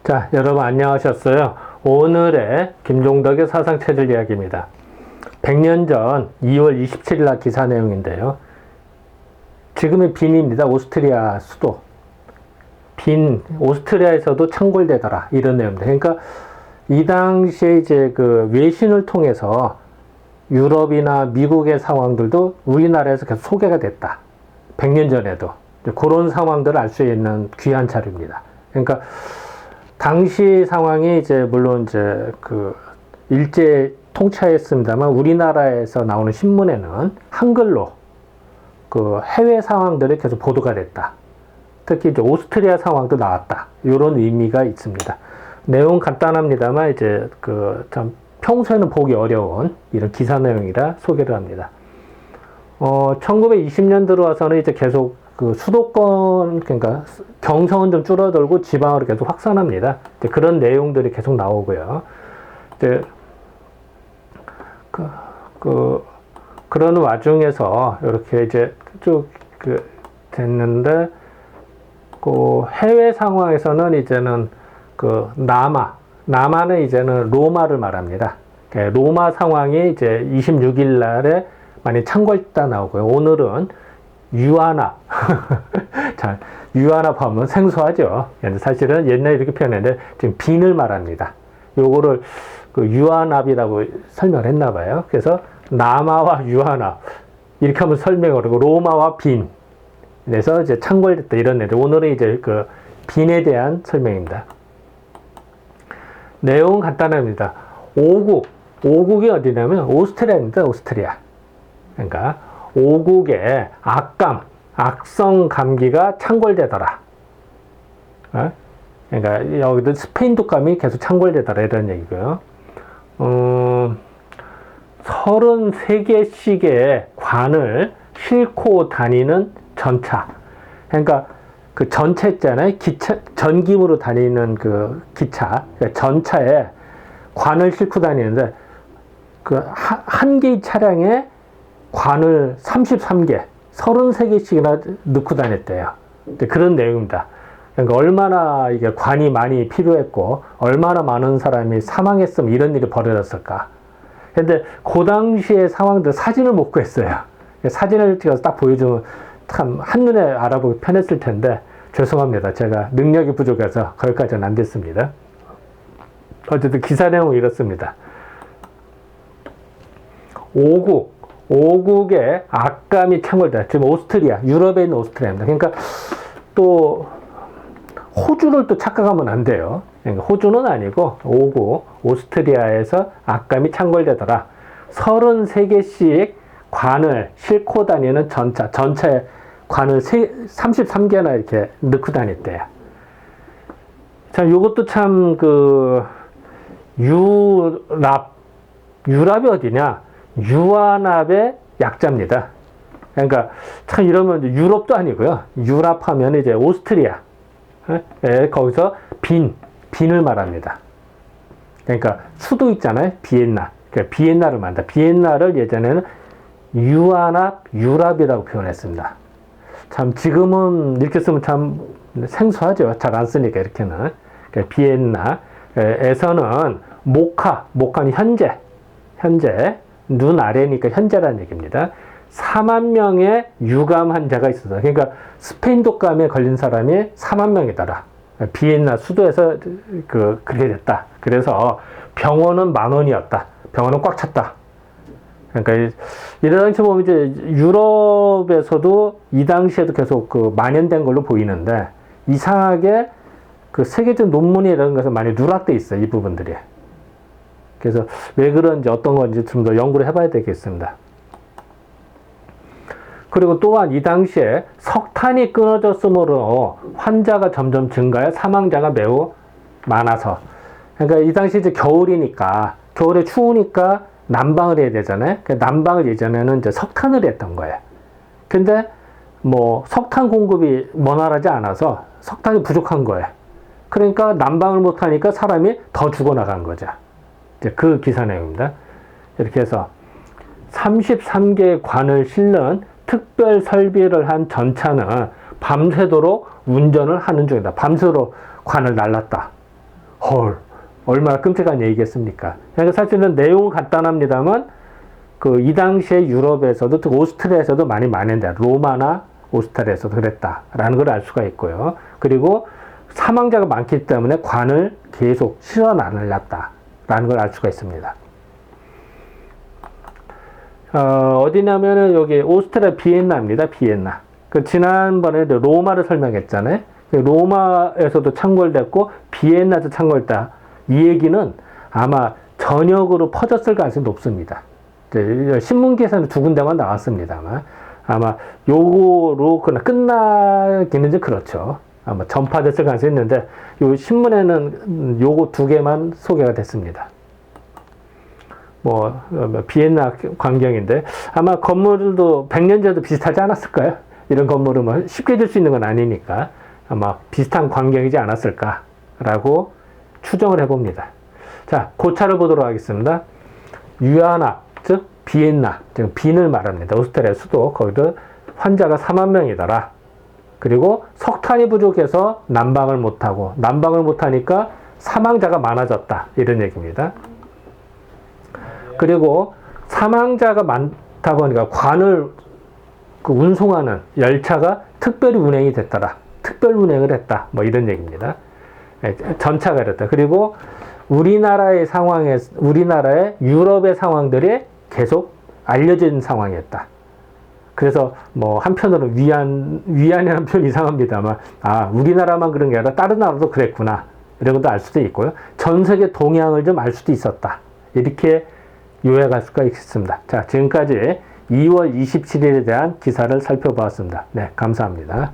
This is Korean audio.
자, 여러분 안녕하셨어요? 오늘의 김종덕의 사상체질 이야기입니다. 100년 전 2월 27일 날 기사 내용인데요. 지금의 빈입니다. 오스트리아 수도. 빈, 오스트리아에서도 창궐되더라. 이런 내용입니다. 그러니까 이 당시에 이제 그 외신을 통해서 유럽이나 미국의 상황들도 우리나라에서 계속 소개가 됐다. 100년 전에도. 그런 상황들을 알 수 있는 귀한 자료입니다. 그러니까 당시 상황이 이제 물론 이제 그 일제 통치하였습니다만 우리나라에서 나오는 신문에는 한글로 그 해외 상황들이 계속 보도가 됐다. 특히 이제 오스트리아 상황도 나왔다. 이런 의미가 있습니다. 내용 간단합니다만 이제 그 참 평소에는 보기 어려운 이런 기사 내용이라 소개를 합니다. 1920년 들어와서는 이제 계속 그 수도권, 그러니까 경성은 좀 줄어들고 지방으로 계속 확산합니다. 그런 내용들이 계속 나오고요. 이제 그런 와중에서 이렇게 이제 쭉 됐는데, 그 해외 상황에서는 이제는 그 남아는 이제는 로마를 말합니다. 로마 상황이 이제 26일 날에 많이 창궐다 나오고요. 오늘은 유한합. 자, 유한합하면 생소하죠. 사실은 옛날에 이렇게 표현했는데 지금 빈을 말합니다. 요거를 그 유한합이라고 설명을 했나 봐요. 그래서 남아와 유한합 이렇게 하면 설명을 하고 로마와 빈. 그래서 이제 창궐됐다 이런 애들. 오늘은 이제 그 빈에 대한 설명입니다. 내용은 간단합니다. 오국이 어디냐면 오스트리아입니다. 오스트리아. 그러니까 오국에 악성 감기가 창궐되더라. 그러니까 여기도 스페인 독감이 계속 창궐되더라 이런 얘기고요. 33개씩의 관을 싣고 다니는 전차. 그러니까 그 전차 있잖아요. 전기으로 다니는 그 기차. 그러니까 전차에 관을 싣고 다니는데 그 한 개의 차량에 관을 33개, 33개씩이나 넣고 다녔대요. 그런 내용입니다. 그러니까 얼마나 이게 관이 많이 필요했고, 얼마나 많은 사람이 사망했으면 이런 일이 벌어졌을까. 근데 그 당시의 상황들 사진을 못 구했어요. 사진을 찍어서 딱 보여주면 참 한눈에 알아보기 편했을 텐데, 죄송합니다. 제가 능력이 부족해서 거기까지는 안 됐습니다. 어쨌든 기사 내용은 이렇습니다. 오국의 악감이 창궐다. 지금 오스트리아, 유럽에 있는 오스트리아입니다. 그러니까 또 호주를 또 착각하면 안 돼요. 그러니까 호주는 아니고 오스트리아에서 악감이 창궐되더라. 33개씩 관을 싣고 다니는 전차에 관을 33개나 이렇게 넣고 다녔대요. 자, 요것도 참 유랍이 어디냐? 유한합의 약자입니다. 그러니까 참 이러면 유럽도 아니고요. 유랍 하면 이제 오스트리아. 거기서 빈을 말합니다. 그러니까 수도 있잖아요. 비엔나. 그러니까 비엔나를 말한다. 비엔나를 예전에는 유랍이라고 표현했습니다. 참 지금은 이렇게 쓰면 참 생소하죠. 잘 안 쓰니까 이렇게는. 그러니까 비엔나에서는 모카는 현재 눈 아래니까 현재라는 얘기입니다. 4만 명의 유감 환자가 있었다. 그러니까 스페인 독감에 걸린 사람이 4만 명이더라. 비엔나 수도에서 그렇게 됐다. 그래서 병원은 10,000원이었다. 병원은 꽉 찼다. 그러니까 이 당시 보면 이제 유럽에서도 이 당시에도 계속 만연된 걸로 보이는데 이상하게 그 세계적 논문이 이런 것은 많이 누락돼 있어요. 이 부분들이. 그래서 왜 그런지 어떤 건지 좀 더 연구를 해봐야 되겠습니다. 그리고 또한 이 당시에 석탄이 끊어졌으므로 환자가 점점 증가해 사망자가 매우 많아서. 그러니까 이 당시 이제 겨울에 추우니까 난방을 해야 되잖아요. 난방을 예전에는 이제 석탄을 했던 거예요. 근데 뭐 석탄 공급이 원활하지 않아서 석탄이 부족한 거예요. 그러니까 난방을 못 하니까 사람이 더 죽어나간 거죠. 이제 그 기사 내용입니다. 이렇게 해서 33개의 관을 싣는 특별 설비를 한 전차는 밤새도록 운전을 하는 중이다. 밤새도록 관을 날랐다. 헐, 얼마나 끔찍한 얘기겠습니까? 그러니까 사실은 내용은 간단합니다만 이 당시에 유럽에서도 특히 오스트리아에서도 많이 만연돼. 로마나 오스트리아에서도 그랬다라는 걸 알 수가 있고요. 그리고 사망자가 많기 때문에 관을 계속 실어 나눴다라는 걸 알 수가 있습니다. 어디냐면은 여기 오스트리아 비엔나입니다. 비엔나. 지난번에 로마를 설명했잖아요. 로마에서도 창궐됐고 비엔나도 창궐됐다. 이 얘기는 아마 전역으로 퍼졌을 가능성이 높습니다. 신문기에서는 두 군데만 나왔습니다만 아마 요거로 그냥 끝나기는 좀 그렇죠. 아마 전파됐을 가능성이 있는데 요 신문에는 요거 두 개만 소개가 됐습니다. 비엔나 광경인데 아마 건물도 100년 전에도 비슷하지 않았을까요? 이런 건물은 뭐 쉽게 줄 수 있는 건 아니니까 아마 비슷한 광경이지 않았을까라고 추정을 해봅니다. 자, 고차를 보도록 하겠습니다. 위안화, 즉 비엔나, 즉 빈을 말합니다. 오스트리아 수도. 거기도 환자가 4만 명이더라. 그리고 석탄이 부족해서 난방을 못하고 난방을 못하니까 사망자가 많아졌다. 이런 얘기입니다. 그리고 사망자가 많다고 하니까 관을 운송하는 열차가 특별히 운행이 됐더라. 특별 운행을 했다. 뭐 이런 얘기입니다. 전차가 이랬다. 그리고 우리나라의 유럽의 상황들이 계속 알려진 상황이었다. 그래서 뭐 한편으로는 위안이라는 표현 이상합니다만, 우리나라만 그런 게 아니라 다른 나라도 그랬구나. 이런 것도 알 수도 있고요. 전 세계 동향을 좀 알 수도 있었다. 이렇게 요약할 수가 있습니다. 자, 지금까지 2월 27일에 대한 기사를 살펴보았습니다. 네, 감사합니다.